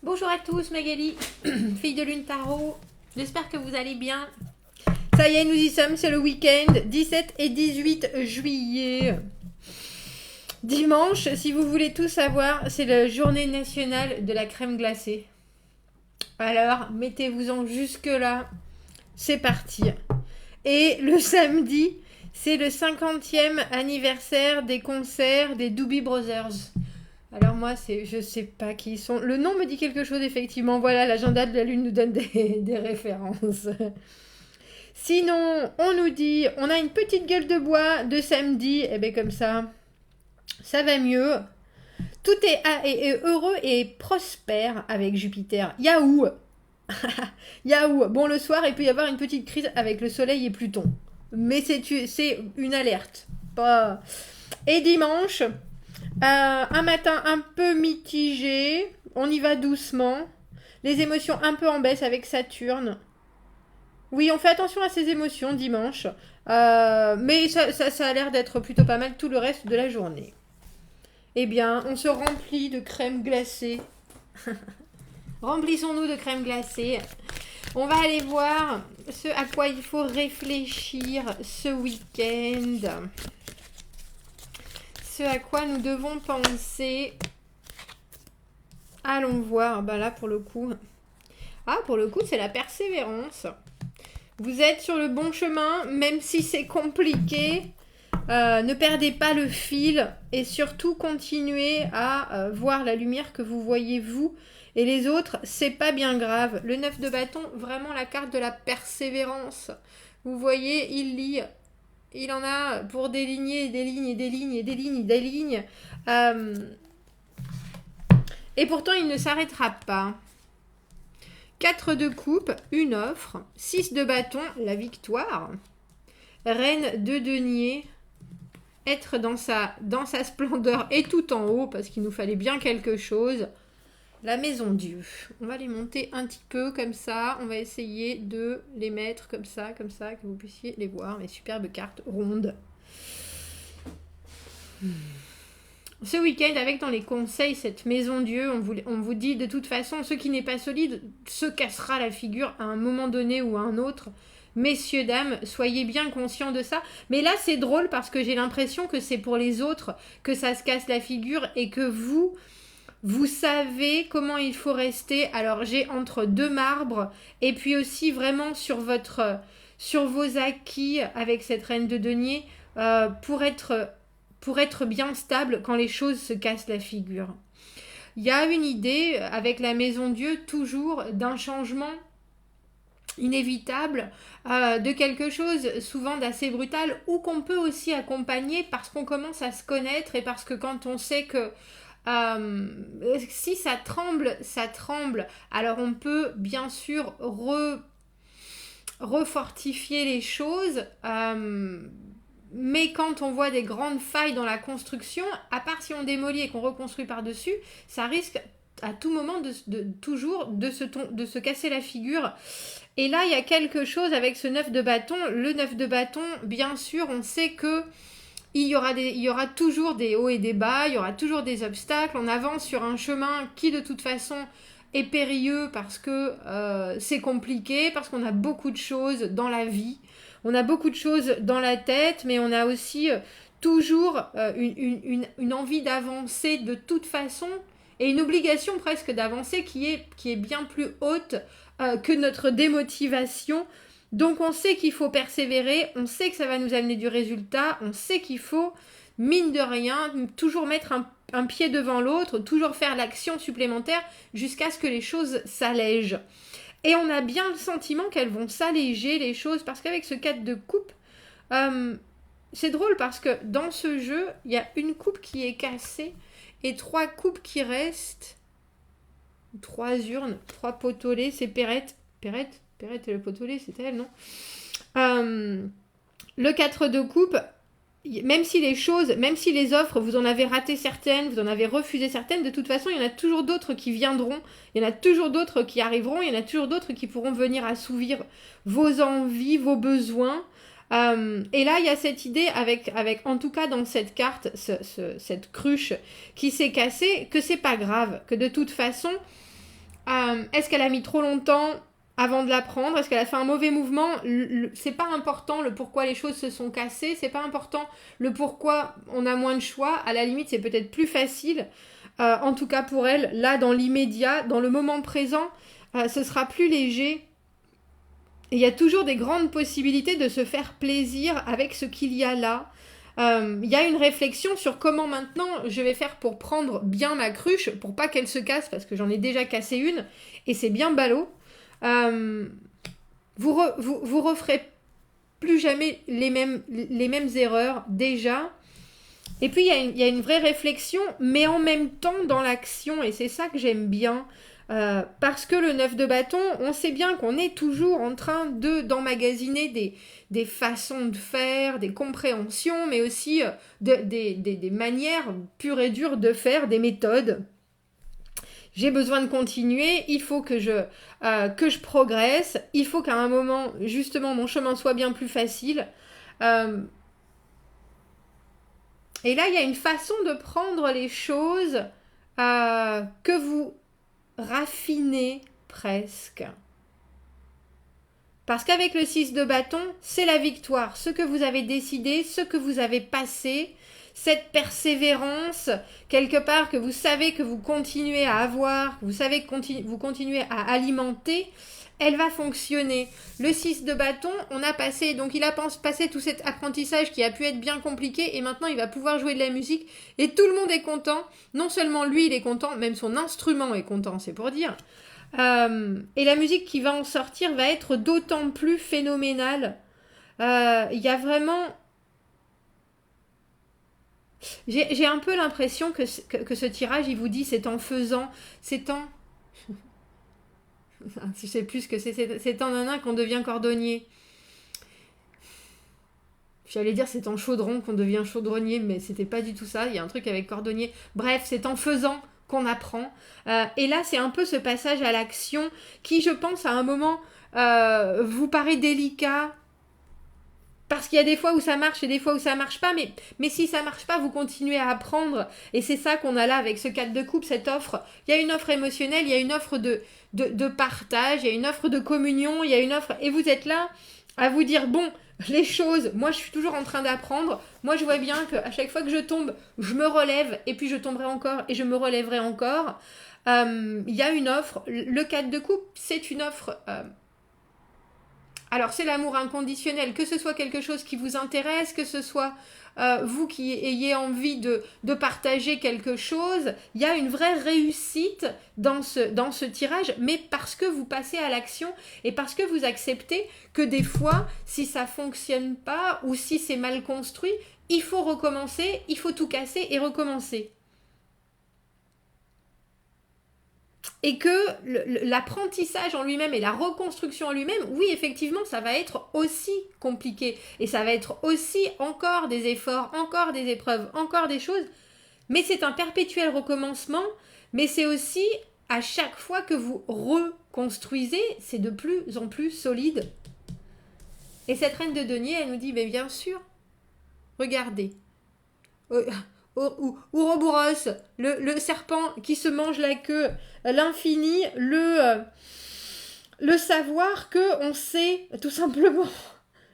Bonjour à tous, Magali, fille de Lune Tarot. J'espère que vous allez bien. Ça y est, nous y sommes, c'est le week-end, 17 et 18 juillet. Dimanche, si vous voulez tout savoir, c'est la journée nationale de la crème glacée. Alors, mettez-vous-en jusque-là. C'est parti. Et le samedi, c'est le 50e anniversaire des concerts des Doobie Brothers. Alors moi, je sais pas qui ils sont. Le nom me dit quelque chose, effectivement. Voilà, l'agenda de la Lune nous donne des références. Sinon, on nous dit, on a une petite gueule de bois de samedi. Et bien comme ça va mieux. Tout est heureux et prospère avec Jupiter. Yahoo. Yahoo. Bon, le soir, il peut y avoir une petite crise avec le Soleil et Pluton. Mais c'est une alerte. Pas... Et dimanche, un matin un peu mitigé, on y va doucement. Les émotions un peu en baisse avec Saturne. Oui, on fait attention à ses émotions dimanche. Mais ça a l'air d'être plutôt pas mal tout le reste de la journée. Eh bien, on se remplit de crème glacée. Remplissons-nous de crème glacée. On va aller voir ce à quoi il faut réfléchir ce week-end. Ce à quoi nous devons penser. Allons voir. Bah là, pour le coup... Ah, pour le coup, c'est la persévérance. Vous êtes sur le bon chemin, même si c'est compliqué. Ne perdez pas le fil et surtout continuez à voir la lumière que vous voyez vous et les autres. C'est pas bien grave. Le 9 de bâton, vraiment la carte de la persévérance. Vous voyez, il en a pour des lignées, et des lignes, et des lignes, et des lignes, et des lignes. Et pourtant, il ne s'arrêtera pas. 4 de coupe, une offre. 6 de bâton, la victoire. Reine de denier, être dans sa splendeur et tout en haut, parce qu'il nous fallait bien quelque chose. La maison Dieu. On va les monter un petit peu comme ça. On va essayer de les mettre comme ça, que vous puissiez les voir. Mes superbes cartes rondes. Ce week-end, avec dans les conseils cette maison Dieu, on vous dit de toute façon, ce qui n'est pas solide se cassera la figure à un moment donné ou à un autre. Messieurs, dames, soyez bien conscients de ça. Mais là, c'est drôle parce que j'ai l'impression que c'est pour les autres que ça se casse la figure et que vous savez comment il faut rester. Alors, j'ai entre deux marbres et puis aussi vraiment sur vos acquis avec cette reine de denier pour être bien stable quand les choses se cassent la figure. Il y a une idée avec la maison Dieu toujours d'un changement inévitable, de quelque chose souvent d'assez brutal ou qu'on peut aussi accompagner parce qu'on commence à se connaître et parce que quand on sait que si ça tremble, ça tremble, alors on peut bien sûr refortifier les choses. Mais quand on voit des grandes failles dans la construction, à part si on démolit et qu'on reconstruit par-dessus, ça risque à tout moment de se casser la figure. Et là, il y a quelque chose avec ce 9 de bâton. Le 9 de bâton, bien sûr, on sait que il y aura toujours des hauts et des bas, il y aura toujours des obstacles. On avance sur un chemin qui, de toute façon, est périlleux parce que c'est compliqué, parce qu'on a beaucoup de choses dans la vie. On a beaucoup de choses dans la tête, mais on a aussi toujours une envie d'avancer de toute façon et une obligation presque d'avancer qui est bien plus haute que notre démotivation. Donc on sait qu'il faut persévérer, on sait que ça va nous amener du résultat, on sait qu'il faut, mine de rien, toujours mettre un pied devant l'autre, toujours faire l'action supplémentaire jusqu'à ce que les choses s'allègent. Et on a bien le sentiment qu'elles vont s'alléger les choses parce qu'avec ce 4 de coupe, c'est drôle parce que dans ce jeu, il y a une coupe qui est cassée et 3 coupes qui restent. 3 urnes, 3 potolets, c'est Perrette et le potolet, c'est elle, non Le 4 de coupe, même si les offres, vous en avez raté certaines, vous en avez refusé certaines, de toute façon, il y en a toujours d'autres qui viendront, il y en a toujours d'autres qui arriveront, il y en a toujours d'autres qui pourront venir assouvir vos envies, vos besoins. Et là, il y a cette idée avec en tout cas dans cette carte, cette cruche qui s'est cassée, que c'est pas grave, que de toute façon, Est-ce qu'elle a mis trop longtemps avant de la prendre? Est-ce qu'elle a fait un mauvais mouvement? C'est pas important le pourquoi les choses se sont cassées, c'est pas important le pourquoi on a moins de choix. À la limite, c'est peut-être plus facile. En tout cas pour elle, là dans l'immédiat, dans le moment présent, ce sera plus léger. Et il y a toujours des grandes possibilités de se faire plaisir avec ce qu'il y a là. Il y a une réflexion sur comment maintenant je vais faire pour prendre bien ma cruche, pour pas qu'elle se casse, parce que j'en ai déjà cassé une, et c'est bien ballot. Vous referez plus jamais les mêmes erreurs, déjà. Et puis il y a une vraie réflexion, mais en même temps dans l'action, et c'est ça que j'aime bien. Parce que le 9 de bâton, on sait bien qu'on est toujours en train d'emmagasiner des façons de faire, des compréhensions, mais aussi des manières pures et dures de faire, des méthodes. J'ai besoin de continuer, il faut que je progresse, il faut qu'à un moment, justement, mon chemin soit bien plus facile. Et là, il y a une façon de prendre les choses que vous raffinez presque. Parce qu'avec le 6 de bâton, c'est la victoire. Ce que vous avez décidé, ce que vous avez passé, cette persévérance, quelque part que vous savez que vous continuez à avoir, que vous savez que vous continuez à alimenter, elle va fonctionner. Le 6 de bâton, on a passé, donc il a passé tout cet apprentissage qui a pu être bien compliqué et maintenant il va pouvoir jouer de la musique et tout le monde est content. Non seulement lui il est content, même son instrument est content, c'est pour dire. Et la musique qui va en sortir va être d'autant plus phénoménale. Il y a vraiment... J'ai un peu l'impression que ce tirage, il vous dit c'est en faisant, c'est en... Je sais plus ce que c'est en nanin qu'on devient cordonnier. J'allais dire c'est en chaudron qu'on devient chaudronnier, mais c'était pas du tout ça. Il y a un truc avec cordonnier. Bref, c'est en faisant qu'on apprend. Et là, c'est un peu ce passage à l'action qui, je pense, à un moment, vous paraît délicat. Parce qu'il y a des fois où ça marche et des fois où ça marche pas, mais si ça marche pas, vous continuez à apprendre. Et c'est ça qu'on a là avec ce 4 de coupe, cette offre. Il y a une offre émotionnelle, il y a une offre de partage, il y a une offre de communion, il y a une offre... Et vous êtes là à vous dire, bon, les choses, moi je suis toujours en train d'apprendre. Moi je vois bien qu'à chaque fois que je tombe, je me relève, et puis je tomberai encore, et je me relèverai encore. Il y a une offre. Le 4 de coupe, c'est une offre... Alors c'est l'amour inconditionnel, que ce soit quelque chose qui vous intéresse, que ce soit vous qui ayez envie de partager quelque chose, il y a une vraie réussite dans ce tirage, mais parce que vous passez à l'action et parce que vous acceptez que des fois, si ça ne fonctionne pas ou si c'est mal construit, il faut recommencer, il faut tout casser et recommencer. Et que l'apprentissage en lui-même et la reconstruction en lui-même, oui, effectivement, ça va être aussi compliqué. Et ça va être aussi encore des efforts, encore des épreuves, encore des choses. Mais c'est un perpétuel recommencement. Mais c'est aussi, à chaque fois que vous reconstruisez, c'est de plus en plus solide. Et cette reine de denier, elle nous dit, mais bien sûr, regardez. Ouroboros, le serpent qui se mange la queue, l'infini, le savoir que on sait, tout simplement.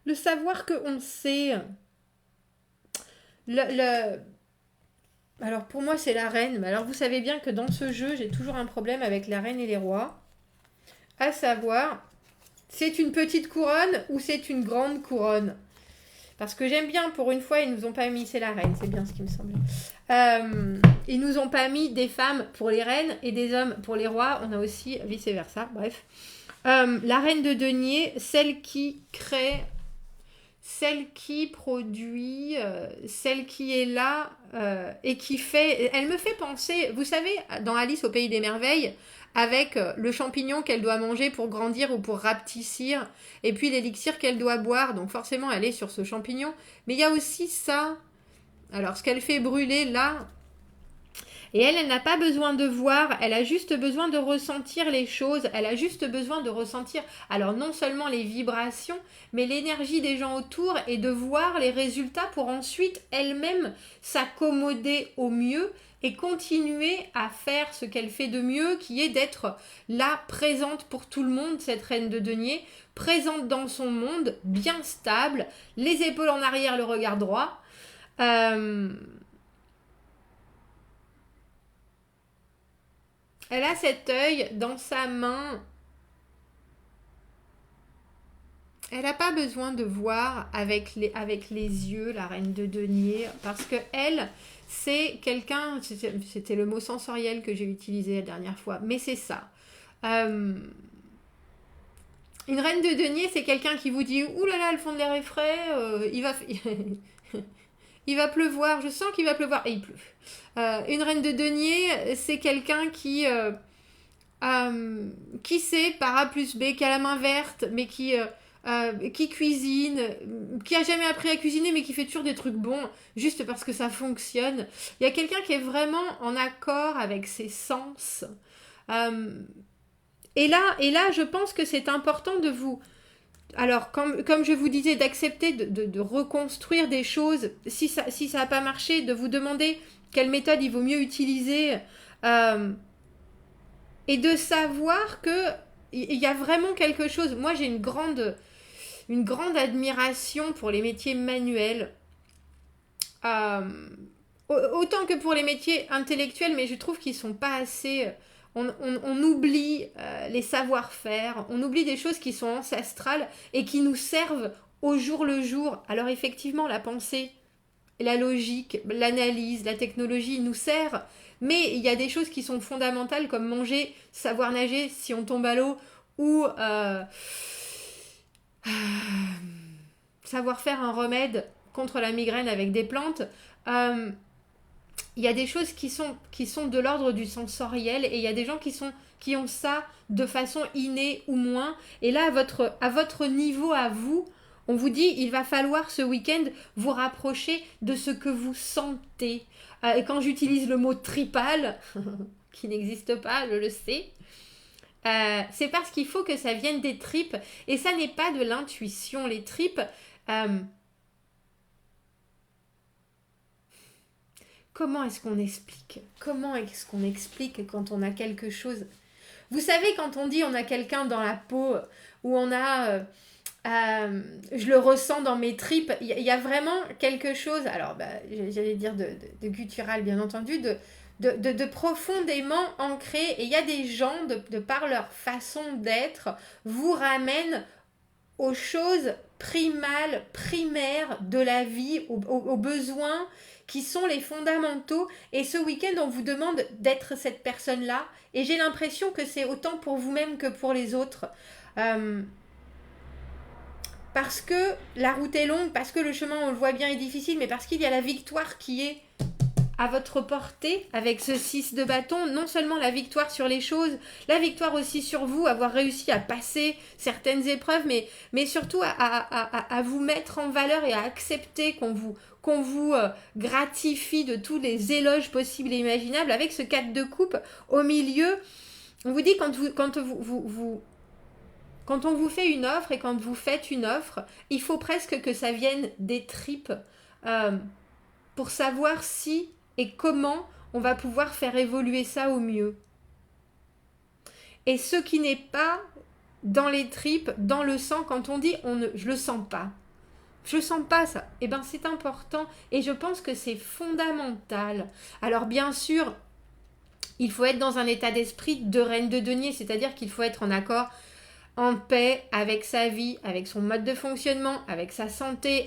Le savoir que on sait. Alors pour moi c'est la reine, mais alors vous savez bien que dans ce jeu j'ai toujours un problème avec la reine et les rois. À savoir, c'est une petite couronne ou c'est une grande couronne. Parce que j'aime bien, pour une fois, ils nous ont pas mis, c'est la reine, c'est bien ce qui me semble. Ils nous ont pas mis des femmes pour les reines et des hommes pour les rois. On a aussi vice-versa, bref. La reine de denier, celle qui crée, celle qui produit, celle qui est là et qui fait... Elle me fait penser, vous savez, dans Alice au Pays des Merveilles, avec le champignon qu'elle doit manger pour grandir ou pour rapetissir, et puis l'élixir qu'elle doit boire, donc forcément elle est sur ce champignon. Mais il y a aussi ça, alors ce qu'elle fait brûler là, et elle n'a pas besoin de voir, elle a juste besoin de ressentir les choses, elle a juste besoin de ressentir, alors non seulement les vibrations, mais l'énergie des gens autour et de voir les résultats pour ensuite elle-même s'accommoder au mieux et continuer à faire ce qu'elle fait de mieux, qui est d'être là, présente pour tout le monde, cette reine de denier, présente dans son monde, bien stable, les épaules en arrière, le regard droit. Elle a cet œil dans sa main. Elle n'a pas besoin de voir avec les yeux la reine de denier, parce que elle, c'est quelqu'un, c'était le mot sensoriel que j'ai utilisé la dernière fois, mais c'est ça. Une reine de denier, c'est quelqu'un qui vous dit « Ouh là là, le fond de l'air est frais, il va pleuvoir, je sens qu'il va pleuvoir. » Et il pleut. Une reine de denier, c'est quelqu'un qui sait, par A plus B, qui a la main verte, mais qui cuisine, qui a jamais appris à cuisiner, mais qui fait toujours des trucs bons, juste parce que ça fonctionne. Il y a quelqu'un qui est vraiment en accord avec ses sens. Et là, je pense que c'est important de vous... Alors, comme je vous disais, d'accepter de reconstruire des choses, si ça n'a pas marché, de vous demander quelle méthode il vaut mieux utiliser, et de savoir que il y a vraiment quelque chose. Moi, j'ai une grande admiration pour les métiers manuels, autant que pour les métiers intellectuels, mais je trouve qu'ils sont pas assez... On oublie les savoir-faire, on oublie des choses qui sont ancestrales et qui nous servent au jour le jour. Alors effectivement, la pensée, la logique, l'analyse, la technologie nous sert, mais il y a des choses qui sont fondamentales comme manger, savoir nager si on tombe à l'eau, ou savoir faire un remède contre la migraine avec des plantes. Il y a des choses qui sont de l'ordre du sensoriel, et il y a des gens qui ont ça de façon innée ou moins. Et là, à votre niveau, à vous, on vous dit, il va falloir ce week-end vous rapprocher de ce que vous sentez. Et quand j'utilise le mot tripal, qui n'existe pas, je le sais, c'est parce qu'il faut que ça vienne des tripes. Et ça n'est pas de l'intuition. Les tripes... Comment est-ce qu'on explique quand on a quelque chose? Vous savez, quand on dit on a quelqu'un dans la peau, ou on a... je le ressens dans mes tripes, il y a vraiment quelque chose, alors j'allais dire de guttural bien entendu, de profondément ancré, et il y a des gens, de par leur façon d'être, vous ramènent aux choses primales, primaires de la vie, aux besoins qui sont les fondamentaux. Et ce week-end, on vous demande d'être cette personne-là. Et j'ai l'impression que c'est autant pour vous-même que pour les autres. Parce que la route est longue, parce que le chemin, on le voit bien, est difficile, mais parce qu'il y a la victoire qui est à votre portée avec ce 6 de bâton. Non seulement la victoire sur les choses, la victoire aussi sur vous, avoir réussi à passer certaines épreuves, mais surtout à vous mettre en valeur et à accepter qu'on vous gratifie de tous les éloges possibles et imaginables. Avec ce 4 de coupe au milieu, on vous dit quand on vous fait une offre, et quand vous faites une offre, il faut presque que ça vienne des tripes pour savoir si et comment on va pouvoir faire évoluer ça au mieux. Et ce qui n'est pas dans les tripes, dans le sang, quand on dit je le sens pas. Je sens pas ça. Eh bien, c'est important, et je pense que c'est fondamental. Alors bien sûr, il faut être dans un état d'esprit de reine de denier, c'est-à-dire qu'il faut être en accord, en paix avec sa vie, avec son mode de fonctionnement, avec sa santé,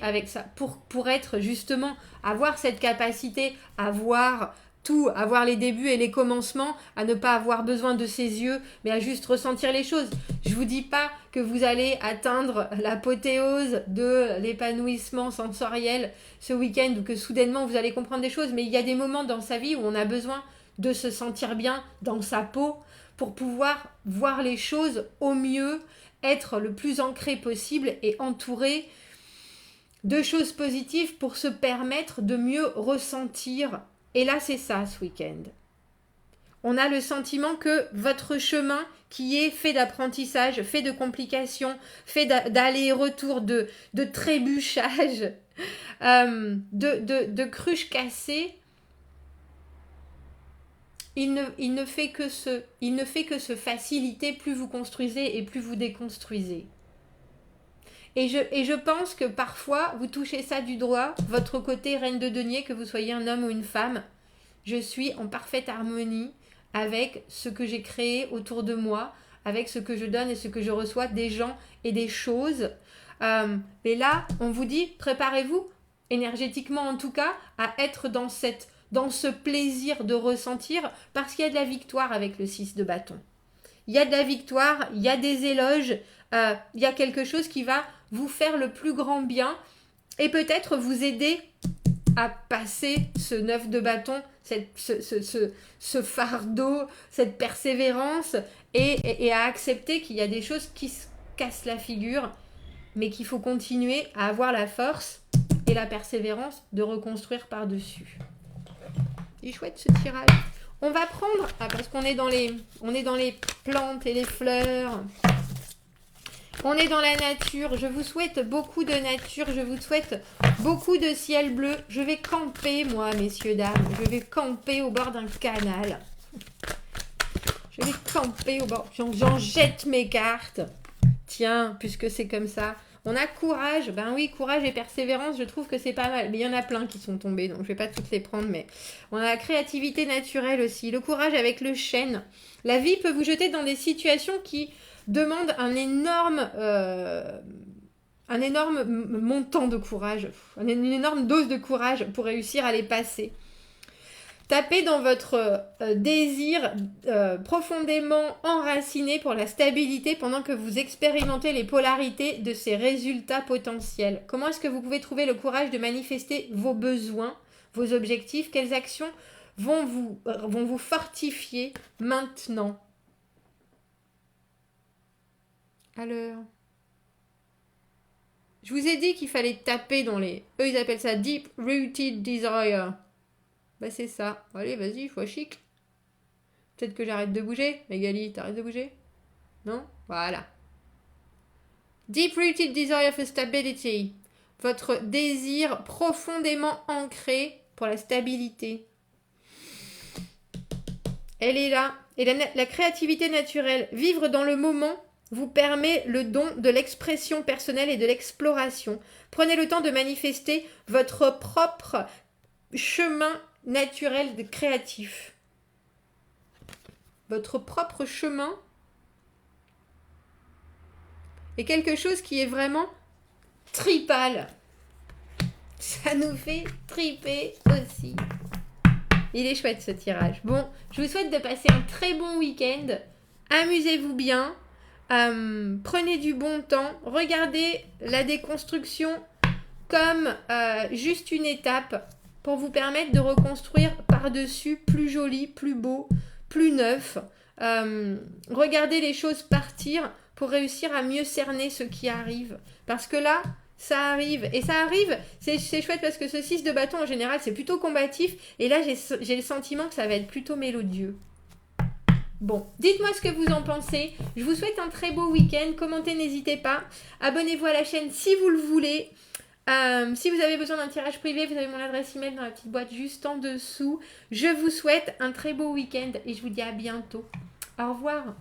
pour être justement, avoir cette capacité à voir tout, à voir les débuts et les commencements, à ne pas avoir besoin de ses yeux, mais à juste ressentir les choses. Je vous dis pas que vous allez atteindre l'apothéose de l'épanouissement sensoriel ce week-end, ou que soudainement vous allez comprendre des choses, mais il y a des moments dans sa vie où on a besoin de se sentir bien dans sa peau, pour pouvoir voir les choses au mieux, être le plus ancré possible et entouré de choses positives pour se permettre de mieux ressentir. Et là, c'est ça ce week-end. On a le sentiment que votre chemin, qui est fait d'apprentissage, fait de complications, fait d'aller-retour, de trébuchage, de cruches cassées, il ne fait que se faciliter, plus vous construisez et plus vous déconstruisez. Et je pense que parfois, vous touchez ça du doigt, votre côté reine de denier, que vous soyez un homme ou une femme. Je suis en parfaite harmonie avec ce que j'ai créé autour de moi, avec ce que je donne et ce que je reçois des gens et des choses. Et là, on vous dit, préparez-vous, énergétiquement en tout cas, à être dans ce plaisir de ressentir, parce qu'il y a de la victoire avec le 6 de bâton. Il y a de la victoire, il y a des éloges, il y a quelque chose qui va vous faire le plus grand bien et peut-être vous aider à passer ce 9 de bâton, ce fardeau, cette persévérance et à accepter qu'il y a des choses qui se cassent la figure, mais qu'il faut continuer à avoir la force et la persévérance de reconstruire par-dessus. Il est chouette ce tirage. On va prendre, parce qu'on est dans les plantes et les fleurs. On est dans la nature. Je vous souhaite beaucoup de nature. Je vous souhaite beaucoup de ciel bleu. Je vais camper, moi, messieurs, dames. Je vais camper au bord d'un canal. Je vais camper au bord. J'en jette mes cartes. Tiens, puisque c'est comme ça. On a courage. Ben oui, courage et persévérance, je trouve que c'est pas mal. Mais il y en a plein qui sont tombés, donc je vais pas toutes les prendre. Mais on a la créativité naturelle aussi. Le courage avec le chêne. La vie peut vous jeter dans des situations qui demandent un énorme montant de courage. Une énorme dose de courage pour réussir à les passer. Tapez dans votre désir profondément enraciné pour la stabilité pendant que vous expérimentez les polarités de ces résultats potentiels. Comment est-ce que vous pouvez trouver le courage de manifester vos besoins, vos objectifs? Quelles actions vont vous fortifier maintenant? Alors, je vous ai dit qu'il fallait taper dans les... Eux, ils appellent ça Deep Rooted Desire. Bah c'est ça. Allez, vas-y, sois chic. Peut-être que j'arrête de bouger. Magali, t'arrêtes de bouger? Non? Voilà. Deep Rooted Desire for Stability. Votre désir profondément ancré pour la stabilité. Elle est là. Et la créativité naturelle. Vivre dans le moment vous permet le don de l'expression personnelle et de l'exploration. Prenez le temps de manifester votre propre chemin naturel de créatif. Votre propre chemin est quelque chose qui est vraiment tripal. Ça nous fait triper aussi. Il est chouette ce tirage. Bon, je vous souhaite de passer un très bon week-end. Amusez-vous bien. Prenez du bon temps. Regardez la déconstruction comme juste une étape pour vous permettre de reconstruire par-dessus plus joli, plus beau, plus neuf. Regardez les choses partir pour réussir à mieux cerner ce qui arrive. Parce que là, ça arrive. Et ça arrive, c'est chouette parce que ce 6 de bâton, en général, c'est plutôt combatif. Et là, j'ai le sentiment que ça va être plutôt mélodieux. Bon, dites-moi ce que vous en pensez. Je vous souhaite un très beau week-end. Commentez, n'hésitez pas. Abonnez-vous à la chaîne si vous le voulez. Si vous avez besoin d'un tirage privé, vous avez mon adresse email dans la petite boîte juste en dessous. Je vous souhaite un très beau week-end et je vous dis à bientôt. Au revoir.